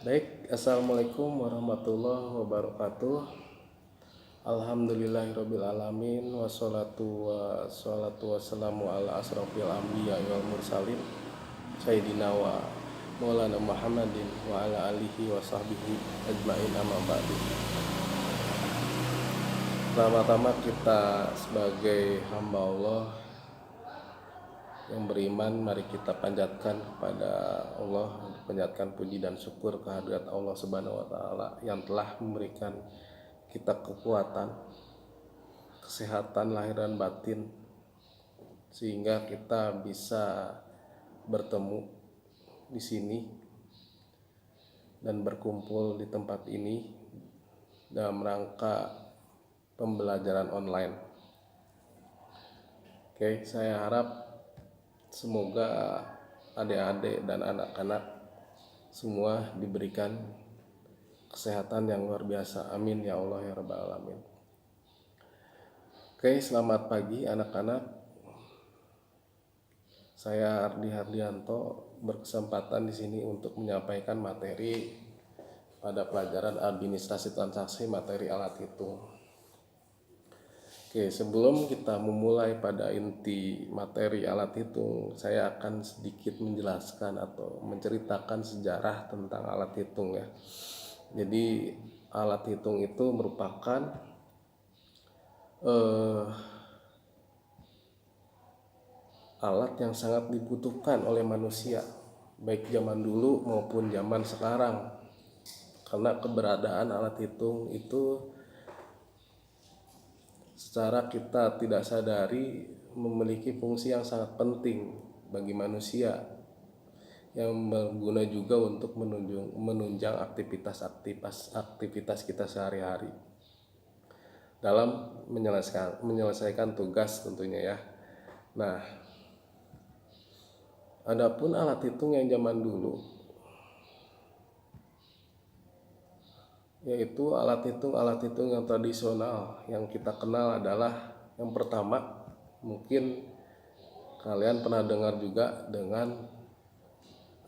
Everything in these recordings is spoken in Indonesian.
Baik, assalamualaikum warahmatullahi wabarakatuh. Alhamdulillahirabbil alamin wassalatu wassalamu ala asrofil anbiya wal mursalin sayyidina wa maulana Muhammadin wa ala alihi wa sahbihi ajmain amma ba'du. Pertama-tama kita sebagai hamba Allah yang beriman, mari kita panjatkan kepada Allah, panjatkan puji dan syukur kehadirat Allah Subhanahu wa taala yang telah memberikan kita kekuatan, kesehatan lahir dan batin sehingga kita bisa bertemu di sini dan berkumpul di tempat ini dalam rangka pembelajaran online. Oke, saya harap semoga adik-adik dan anak-anak semua diberikan kesehatan yang luar biasa. Amin ya Allah ya Rabbal Alamin. Oke, selamat pagi anak-anak. Saya Ardi Hardianto berkesempatan di sini untuk menyampaikan materi pada pelajaran administrasi transaksi materi alat hitung. Oke, sebelum kita memulai pada inti materi alat hitung, saya akan sedikit menjelaskan atau menceritakan sejarah tentang alat hitung ya. Jadi alat hitung itu merupakan alat yang sangat dibutuhkan oleh manusia, baik zaman dulu maupun zaman sekarang. Karena keberadaan alat hitung itu secara kita tidak sadari memiliki fungsi yang sangat penting bagi manusia yang berguna juga untuk menunjang aktivitas kita sehari-hari dalam menyelesaikan tugas tentunya ya. Nah, adapun alat hitung yang zaman dulu yaitu alat hitung yang tradisional yang kita kenal adalah yang pertama, mungkin kalian pernah dengar juga dengan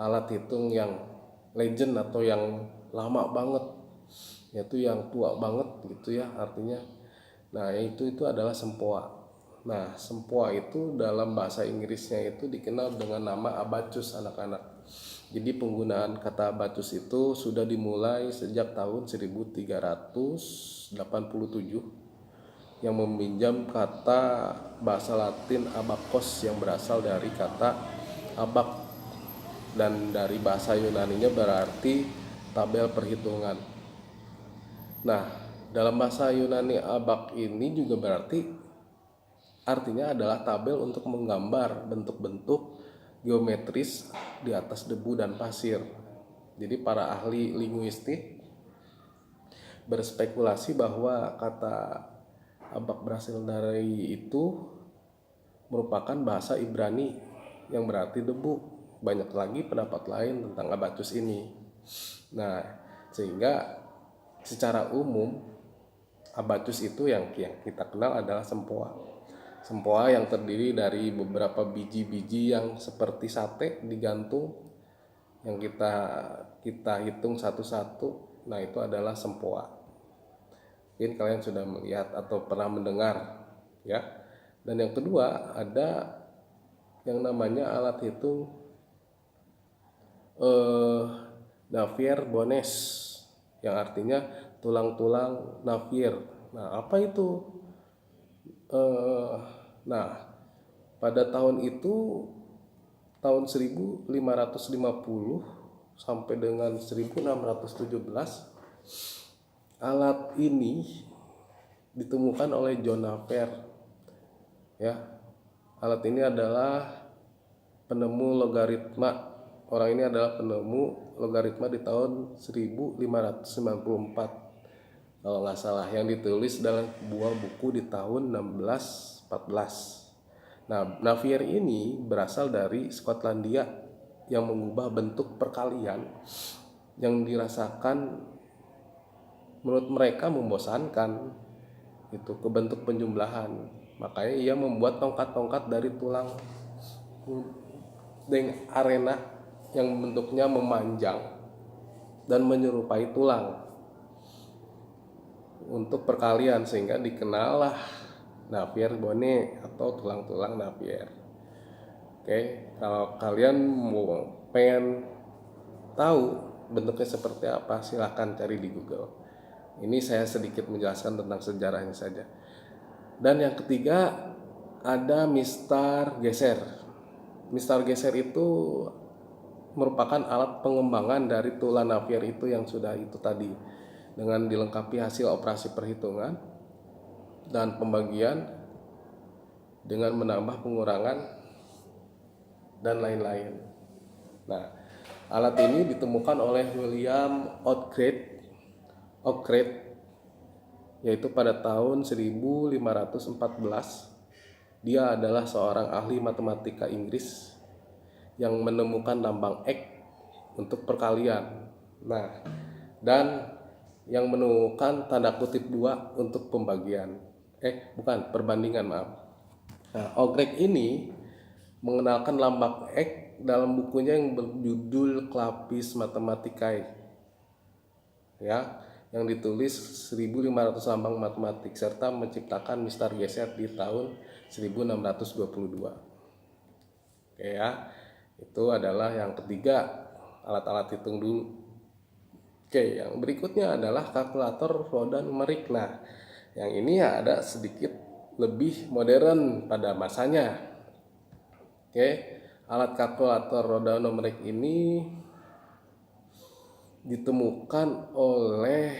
alat hitung yang legend atau yang lama banget, yaitu yang tua banget gitu ya artinya. Nah, itu adalah sempoa. Nah, sempoa itu dalam bahasa Inggrisnya itu dikenal dengan nama abacus anak-anak. Jadi penggunaan kata abacus itu sudah dimulai sejak tahun 1387 yang meminjam kata bahasa Latin abakos yang berasal dari kata abak dan dari bahasa Yunaninya berarti tabel perhitungan. Nah, dalam bahasa Yunani abak ini juga berarti artinya adalah tabel untuk menggambar bentuk-bentuk geometris di atas debu dan pasir. Jadi para ahli linguistik berspekulasi bahwa kata abak berasal dari itu merupakan bahasa Ibrani yang berarti debu. Banyak lagi pendapat lain tentang abacus ini. Nah, sehingga secara umum abacus itu yang kita kenal adalah sempoa. Sempoa yang terdiri dari beberapa biji-biji yang seperti sate digantung yang kita hitung satu-satu. Nah, itu adalah sempoa. Mungkin kalian sudah melihat atau pernah mendengar ya. Dan yang kedua ada yang namanya alat hitung Navier Bones yang artinya tulang-tulang Navier. Nah, apa itu? Nah, pada tahun itu tahun 1550 sampai dengan 1617 alat ini ditemukan oleh John Navier. Ya. Alat ini adalah penemu logaritma. Orang ini adalah penemu logaritma di tahun 1594. Kalau nggak salah, yang ditulis dalam sebuah buku di tahun 1614. Nah, Navier ini berasal dari Skotlandia yang mengubah bentuk perkalian yang dirasakan menurut mereka membosankan itu ke bentuk penjumlahan. Makanya ia membuat tongkat-tongkat dari tulang deng arena yang bentuknya memanjang dan menyerupai tulang untuk perkalian, sehingga dikenallah Napier bone atau tulang-tulang Napier. Oke, kalau kalian mau pengen tahu bentuknya seperti apa, silahkan cari di Google. Ini saya sedikit menjelaskan tentang sejarahnya saja. Dan yang ketiga ada mistar geser. Mistar geser itu merupakan alat pengembangan dari tulang Napier itu yang sudah itu tadi, dengan dilengkapi hasil operasi perhitungan dan pembagian dengan menambah pengurangan dan lain-lain. Nah, alat ini ditemukan oleh William Oughtred yaitu pada tahun 1514. Dia adalah seorang ahli matematika Inggris yang menemukan lambang X untuk perkalian. Nah, dan yang menemukan tanda kutip 2 untuk pembagian. Perbandingan, maaf. Nah, Oughtred ini mengenalkan lambang X dalam bukunya yang berjudul Clavis Mathematicae, ya, yang ditulis 1500 lambang matematik, serta menciptakan mistar geser di tahun 1622. Oke ya, itu adalah yang ketiga, alat-alat hitung dulu. Oke, yang berikutnya adalah kalkulator roda numerik. Nah, yang ini ya ada sedikit lebih modern pada masanya. Oke, alat kalkulator roda numerik ini ditemukan oleh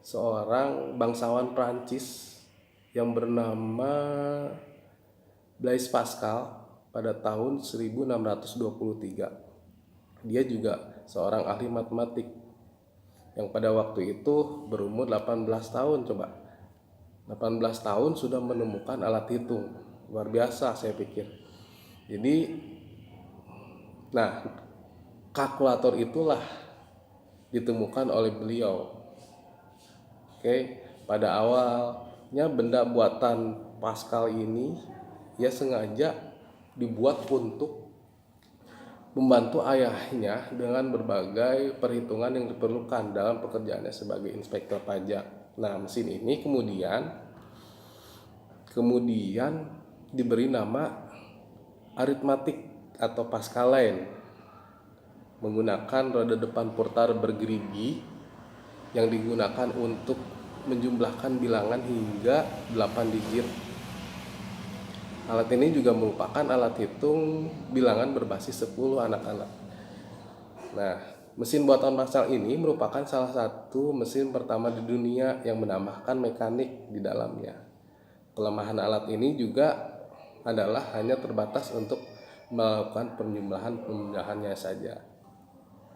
seorang bangsawan Prancis yang bernama Blaise Pascal pada tahun 1623. Dia juga seorang ahli matematik yang pada waktu itu berumur 18 tahun. Coba, 18 tahun sudah menemukan alat hitung. Luar biasa saya pikir. Jadi, nah, kalkulator itulah ditemukan oleh beliau. Oke, pada awalnya benda buatan Pascal ini ia sengaja dibuat untuk membantu ayahnya dengan berbagai perhitungan yang diperlukan dalam pekerjaannya sebagai inspektur pajak. Nah, mesin ini kemudian diberi nama aritmatik atau Pascaline, menggunakan roda depan putar bergerigi yang digunakan untuk menjumlahkan bilangan hingga 8 digit. Alat ini juga merupakan alat hitung bilangan berbasis 10 anak-anak. Nah, mesin buatan Pascal ini merupakan salah satu mesin pertama di dunia yang menambahkan mekanik di dalamnya. Kelemahan alat ini juga adalah hanya terbatas untuk melakukan penjumlahannya saja.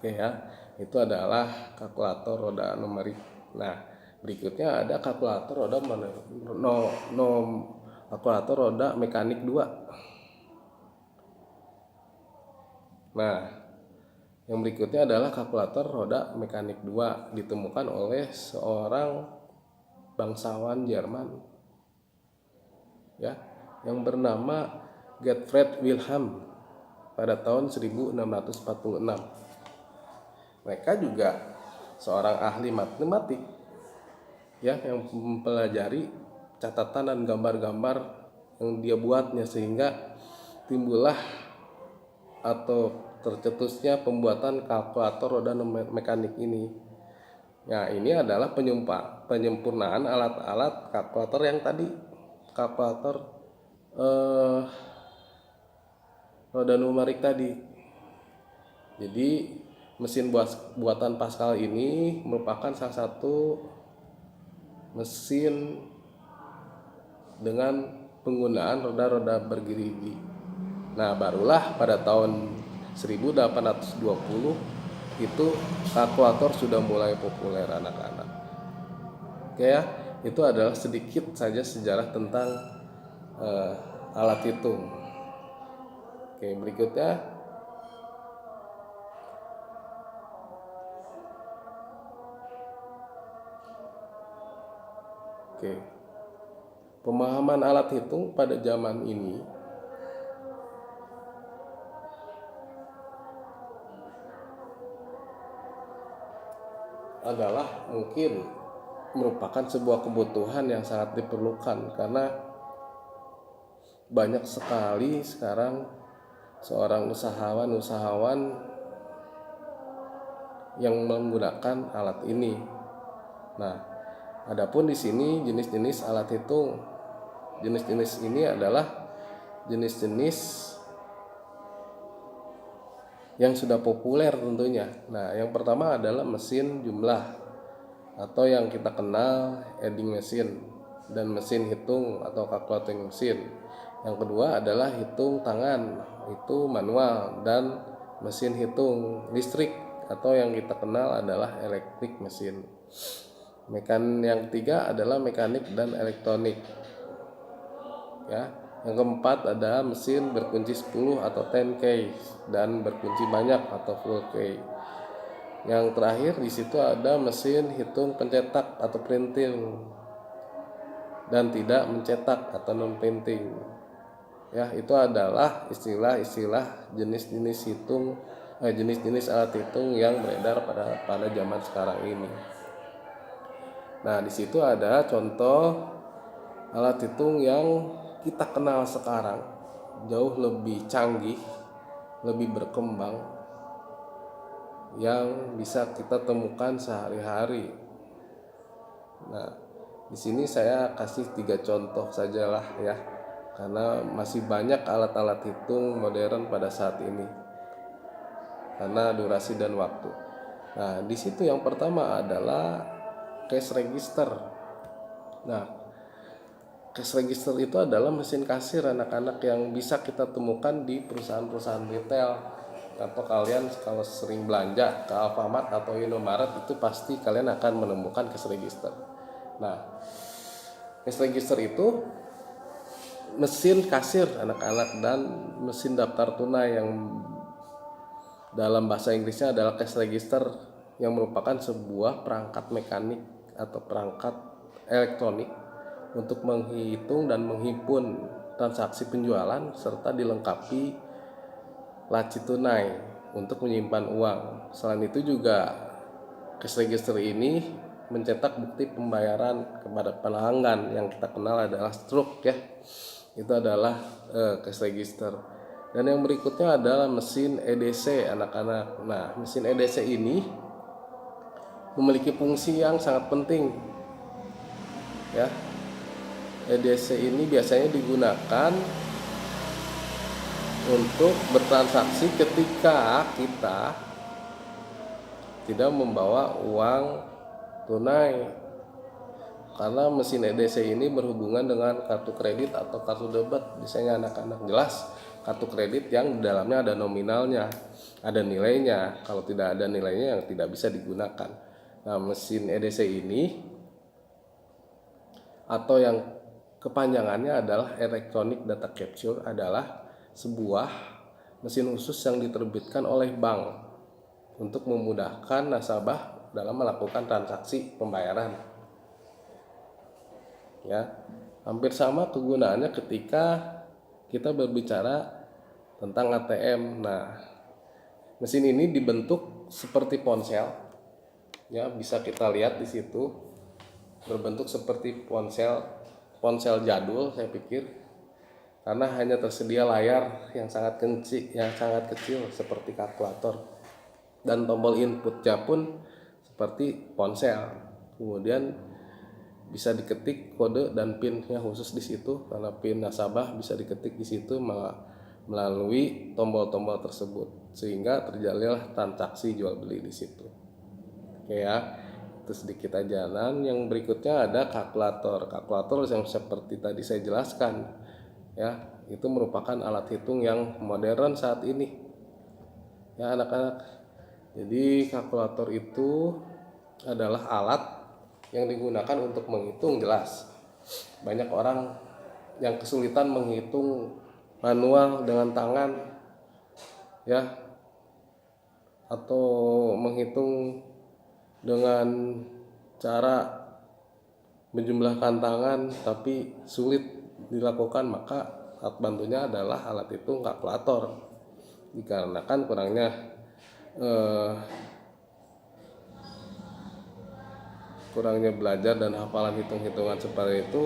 Oke ya, itu adalah kalkulator roda numerik. Nah, berikutnya ada kalkulator roda mekanik 2. Nah, yang berikutnya adalah kalkulator roda mekanik 2, ditemukan oleh seorang bangsawan Jerman, ya, yang bernama Gottfried Wilhelm pada tahun 1646. Mereka juga seorang ahli matematik, ya, yang mempelajari catatan dan gambar-gambar yang dia buatnya, sehingga timbullah atau tercetusnya pembuatan kalkulator roda mekanik ini. Nah, ini adalah penyempurnaan alat-alat kalkulator yang tadi, kalkulator roda numerik tadi. Jadi mesin buatan Pascal ini merupakan salah satu mesin dengan penggunaan roda-roda bergerigi. Nah, barulah pada tahun 1820 itu kalkulator sudah mulai populer anak-anak. Oke ya, itu adalah sedikit saja sejarah tentang alat hitung. Oke, berikutnya pemahaman alat hitung pada zaman ini adalah mungkin merupakan sebuah kebutuhan yang sangat diperlukan, karena banyak sekali sekarang seorang usahawan yang menggunakan alat ini. Nah, adapun di sini jenis-jenis alat hitung. Jenis-jenis ini adalah jenis-jenis yang sudah populer tentunya. Nah, yang pertama adalah mesin jumlah atau yang kita kenal adding machine dan mesin hitung atau calculating machine. Yang kedua adalah hitung tangan, itu manual, dan mesin hitung listrik atau yang kita kenal adalah electric machine. Yang ketiga adalah mekanik dan elektronik. Ya, yang keempat ada mesin berkunci 10 atau 10 key dan berkunci banyak atau full key. Yang terakhir di situ ada mesin hitung pencetak atau printing dan tidak mencetak atau non printing. Ya, itu adalah istilah-istilah jenis-jenis alat hitung yang beredar pada zaman sekarang ini. Nah, di situ ada contoh alat hitung yang kita kenal sekarang, jauh lebih canggih, lebih berkembang, yang bisa kita temukan sehari-hari. Nah, di sini saya kasih 3 contoh sajalah ya, karena masih banyak alat-alat hitung modern pada saat ini karena durasi dan waktu. Nah, di situ yang pertama adalah cash register. Nah, cash register itu adalah mesin kasir anak-anak yang bisa kita temukan di perusahaan-perusahaan retail, atau kalian kalau sering belanja ke Alfamart atau Indomaret itu pasti kalian akan menemukan cash register. Nah, cash register itu mesin kasir anak-anak dan mesin daftar tunai yang dalam bahasa Inggrisnya adalah cash register, yang merupakan sebuah perangkat mekanik atau perangkat elektronik untuk menghitung dan menghimpun transaksi penjualan serta dilengkapi laci tunai untuk menyimpan uang. Selain itu juga cash register ini mencetak bukti pembayaran kepada pelanggan yang kita kenal adalah struk ya. Itu adalah cash register. Dan yang berikutnya adalah mesin EDC anak-anak. Nah, mesin EDC ini memiliki fungsi yang sangat penting ya. EDC ini biasanya digunakan untuk bertransaksi ketika kita tidak membawa uang tunai, karena mesin EDC ini berhubungan dengan kartu kredit atau kartu debit. Biasanya anak-anak jelas kartu kredit yang di dalamnya ada nominalnya, ada nilainya. Kalau tidak ada nilainya yang tidak bisa digunakan. Nah, mesin EDC ini atau yang kepanjangannya adalah Electronic Data Capture adalah sebuah mesin khusus yang diterbitkan oleh bank untuk memudahkan nasabah dalam melakukan transaksi pembayaran. Ya, hampir sama kegunaannya ketika kita berbicara tentang ATM. Nah, mesin ini dibentuk seperti ponsel. Ya, bisa kita lihat di situ berbentuk seperti ponsel jadul saya pikir, karena hanya tersedia layar yang sangat kecil seperti kalkulator, dan tombol inputnya pun seperti ponsel. Kemudian bisa diketik kode dan pinnya khusus di situ, karena pin nasabah bisa diketik di situ melalui tombol-tombol tersebut, sehingga terjadilah transaksi jual beli di situ. Oke ya, itu sedikit aja. Dan yang berikutnya ada kalkulator yang seperti tadi saya jelaskan ya, itu merupakan alat hitung yang modern saat ini ya anak-anak. Jadi kalkulator itu adalah alat yang digunakan untuk menghitung. Jelas banyak orang yang kesulitan menghitung manual dengan tangan ya, atau menghitung dengan cara menjumlahkan tangan tapi sulit dilakukan, maka alat bantunya adalah alat hitung kalkulator. Dikarenakan kurangnya kurangnya belajar dan hafalan hitung-hitungan seperti itu,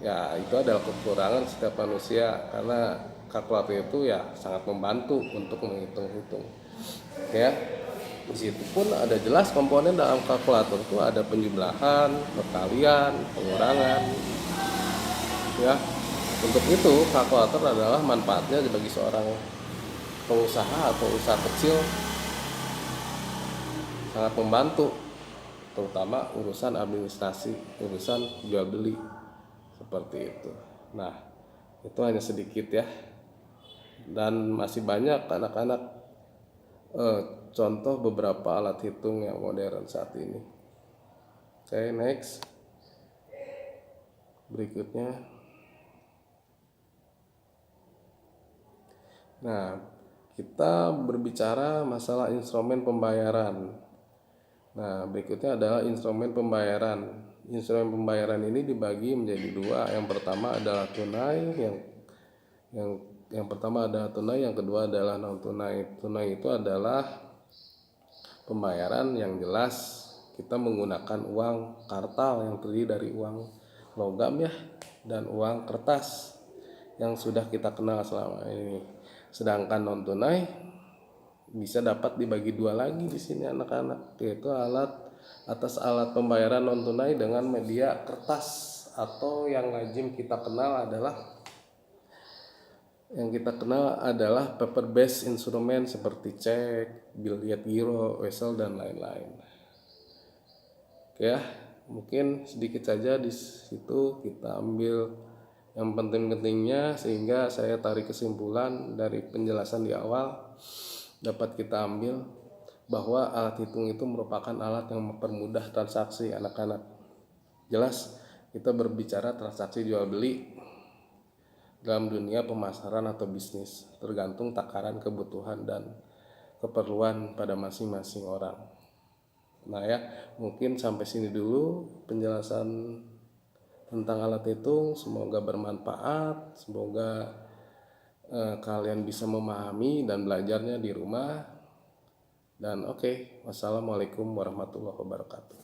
ya itu adalah kekurangan setiap manusia, karena kalkulator itu ya sangat membantu untuk menghitung-hitung. Ya, di situ pun ada jelas komponen dalam kalkulator itu ada penjumlahan, perkalian, pengurangan. Ya, untuk itu kalkulator adalah manfaatnya bagi seorang pengusaha atau usaha kecil sangat membantu, terutama urusan administrasi, urusan jual beli seperti itu. Nah, itu hanya sedikit ya, dan masih banyak anak-anak contoh beberapa alat hitung yang modern saat ini. Oke, next. Berikutnya. Nah, kita berbicara masalah instrumen pembayaran. Nah, berikutnya adalah instrumen pembayaran. Instrumen pembayaran ini dibagi menjadi dua. Yang pertama adalah tunai, yang pertama adalah tunai, yang kedua adalah non tunai. Tunai itu adalah pembayaran yang jelas kita menggunakan uang kartal yang terdiri dari uang logam ya, dan uang kertas yang sudah kita kenal selama ini. Sedangkan non tunai bisa dapat dibagi dua lagi di sini anak-anak, yaitu alat pembayaran non tunai dengan media kertas, atau yang lazim kita kenal adalah paper based instrumen seperti cek, biliet giro, wesel dan lain-lain. Oke ya, mungkin sedikit saja di situ kita ambil yang penting-pentingnya, sehingga saya tarik kesimpulan dari penjelasan di awal dapat kita ambil bahwa alat hitung itu merupakan alat yang mempermudah transaksi anak-anak. Jelas kita berbicara transaksi jual beli dalam dunia pemasaran atau bisnis, tergantung takaran kebutuhan dan keperluan pada masing-masing orang. Nah ya, mungkin sampai sini dulu penjelasan tentang alat hitung. Semoga bermanfaat, semoga kalian bisa memahami dan belajarnya di rumah. Dan oke, wassalamualaikum warahmatullahi wabarakatuh.